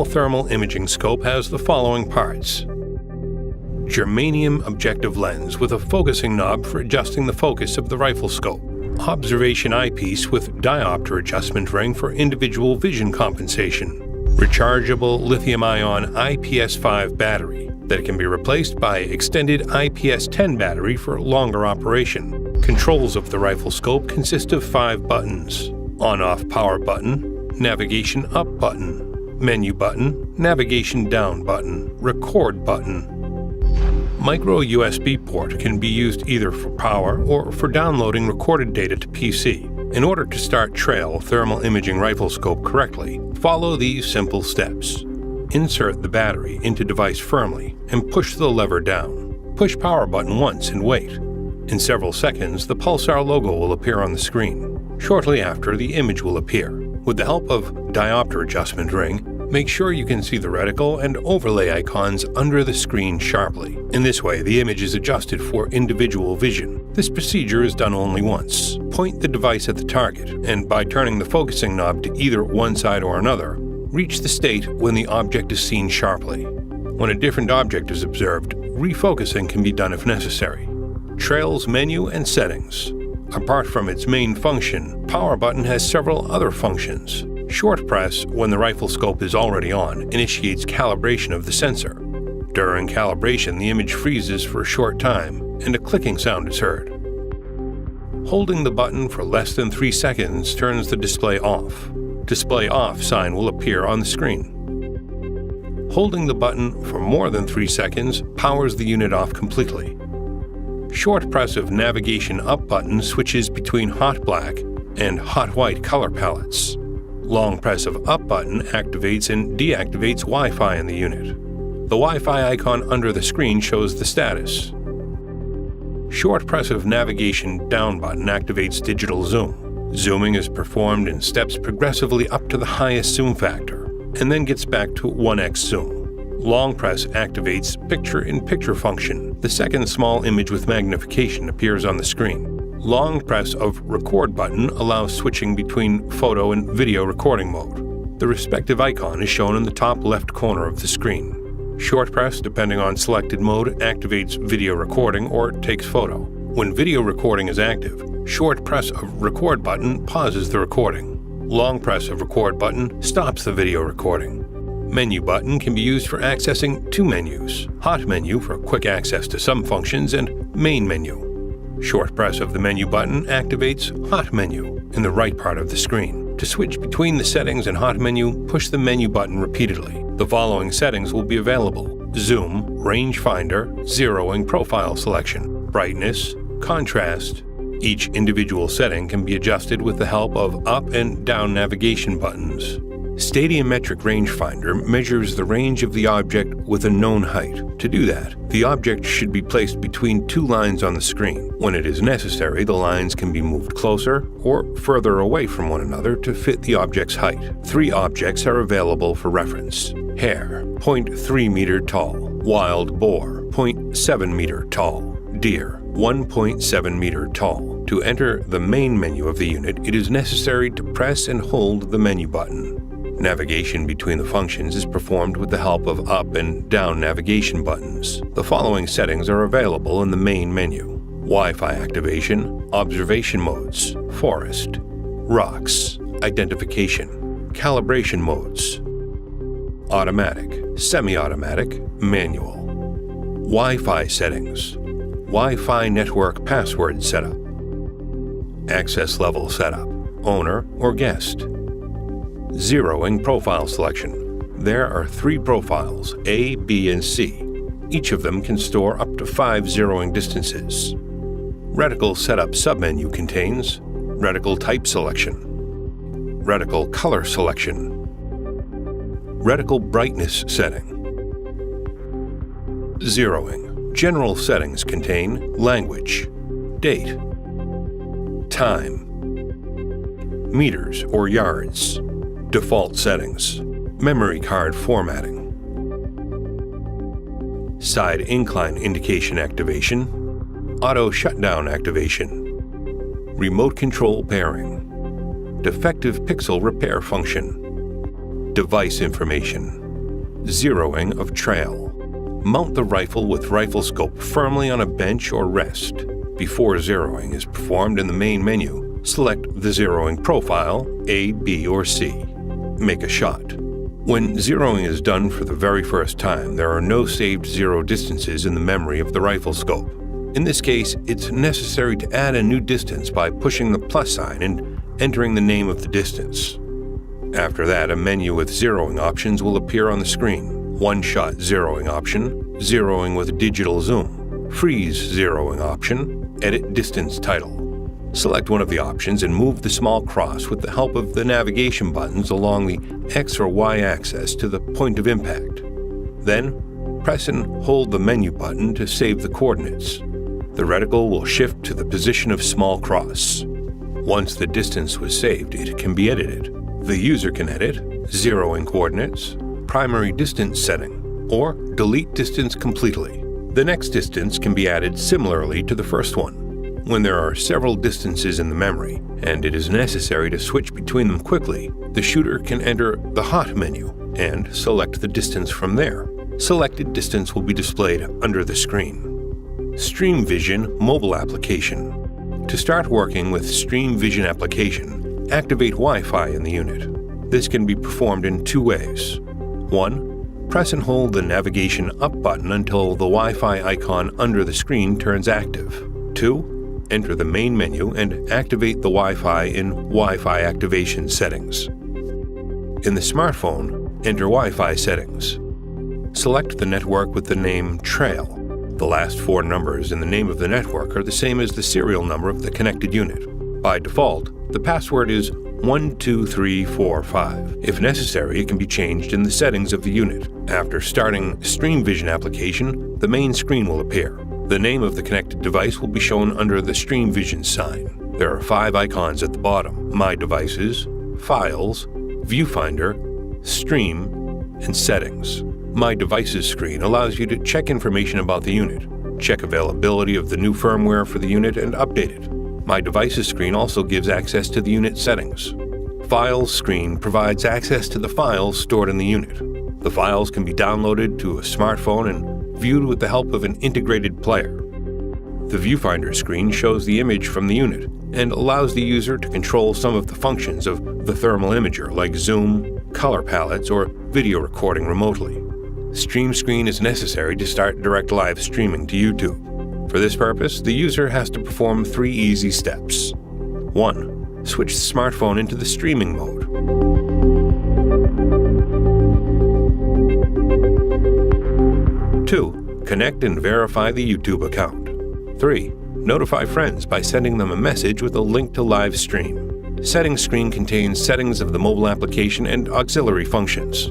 trail thermal imaging scope has the following parts: germanium objective lens with a focusing knob for adjusting the focus of the rifle scope, observation eyepiece with diopter adjustment ring for individual vision compensation, rechargeable lithium-ion IPS-5 battery that can be replaced by extended IPS-10 battery for longer operation. Controls of the rifle scope consist of 5 buttons: on-off power button, navigation up button, menu button, navigation down button, record button. Micro USB port can be used either for power or for downloading recorded data to PC. In order to start trail thermal imaging rifle scope correctly, follow these simple steps. Insert the battery into device firmly and push the lever down. Push power button once and wait. In several seconds, the PULSAR logo will appear on the screen. Shortly after, the image will appear. With the help of diopter adjustment ring, make sure you can see the reticle and overlay icons under the screen sharply. In this way, the image is adjusted for individual vision. This procedure is done only once. Point the device at the target, and by turning the focusing knob to either one side or another, reach the state when the object is seen sharply. When a different object is observed, refocusing can be done if necessary. Trail's menu and settings. Apart from its main function, power button has several other functions. Short press, when the rifle scope is already on, initiates calibration of the sensor. During calibration, the image freezes for a short time, and a clicking sound is heard. Holding the button for less than 3 seconds turns the display off. Display off sign will appear on the screen. Holding the button for more than 3 seconds powers the unit off completely. Short press of navigation up button switches between hot black and hot white color palettes. Long press of up button activates and deactivates Wi-Fi in the unit. The Wi-Fi icon under the screen shows the status. Short press of navigation down button activates digital zoom. Zooming is performed in steps progressively up to the highest zoom factor, and then gets back to 1x zoom. Long press activates picture-in-picture function. The second small image with magnification appears on the screen. Long press of record button allows switching between photo and video recording mode. The respective icon is shown in the top left corner of the screen. Short press, depending on selected mode, activates video recording or takes photo. When video recording is active, short press of record button pauses the recording. Long press of record button stops the video recording. Menu button can be used for accessing 2 menus: hot menu for quick access to some functions and main menu. Short press of the menu button activates hot menu in the right part of the screen. To switch between the settings and hot menu, push the menu button repeatedly. The following settings will be available: zoom, rangefinder, zeroing profile selection, brightness, contrast. Each individual setting can be adjusted with the help of up and down navigation buttons. Stadiometric rangefinder measures the range of the object with a known height. To do that, the object should be placed between 2 lines on the screen. When it is necessary, the lines can be moved closer or further away from one another to fit the object's height. 3 objects are available for reference: hare, 0.3 meter tall; wild boar, 0.7 meter tall; deer, 1.7 meter tall. To enter the main menu of the unit, it is necessary to press and hold the menu button. Navigation between the functions is performed with the help of up and down navigation buttons. The following settings are available in the main menu: Wi-Fi activation, observation modes, forest, rocks, identification, calibration modes, automatic, semi-automatic, manual. Wi-Fi settings, Wi-Fi network password setup, access level setup, owner or guest. Zeroing profile selection. There are 3 profiles, A, B, and C. Each of them can store up to 5 zeroing distances. Reticle setup submenu contains reticle type selection, reticle color selection, reticle brightness setting. Zeroing. General settings contain language, date, time, meters or yards. Default settings: memory card formatting, side incline indication activation, auto shutdown activation, remote control pairing, defective pixel repair function, device information. Zeroing of trail. Mount the rifle with rifle scope firmly on a bench or rest. Before zeroing is performed in the main menu, select the zeroing profile, A, B, or C. Make a shot. When zeroing is done for the very first time, there are no saved zero distances in the memory of the rifle scope. In this case, it's necessary to add a new distance by pushing the plus sign and entering the name of the distance. After that, a menu with zeroing options will appear on the screen. One-shot zeroing option, zeroing with digital zoom, freeze zeroing option, edit distance title. Select one of the options and move the small cross with the help of the navigation buttons along the X or Y axis to the point of impact. Then, press and hold the menu button to save the coordinates. The reticle will shift to the position of small cross. Once the distance was saved, it can be edited. The user can edit zeroing coordinates, primary distance setting, or delete distance completely. The next distance can be added similarly to the first one. When there are several distances in the memory, and it is necessary to switch between them quickly, the shooter can enter the Hot menu and select the distance from there. Selected distance will be displayed under the screen. Stream Vision mobile application. To start working with Stream Vision application, activate Wi-Fi in the unit. This can be performed in two ways. 1. Press and hold the navigation up button until the Wi-Fi icon under the screen turns active. 2. Enter the main menu and activate the Wi-Fi in Wi-Fi activation settings. In the smartphone, enter Wi-Fi settings. Select the network with the name Trail. The last four numbers in the name of the network are the same as the serial number of the connected unit. By default, the password is 12345. If necessary, it can be changed in the settings of the unit. After starting Stream Vision application, the main screen will appear. The name of the connected device will be shown under the Stream Vision sign. There are 5 icons at the bottom: My Devices, Files, Viewfinder, Stream, and Settings. My Devices screen allows you to check information about the unit, check availability of the new firmware for the unit, and update it. My Devices screen also gives access to the unit settings. Files screen provides access to the files stored in the unit. The files can be downloaded to a smartphone and viewed with the help of an integrated player. The Viewfinder screen shows the image from the unit and allows the user to control some of the functions of the thermal imager, like zoom, color palettes, or video recording remotely. Stream screen is necessary to start direct live streaming to YouTube. For this purpose, the user has to perform 3 easy steps. 1. Switch the smartphone into the streaming mode. 2. Connect and verify the YouTube account. 3. Notify friends by sending them a message with a link to live stream. Settings screen contains settings of the mobile application and auxiliary functions.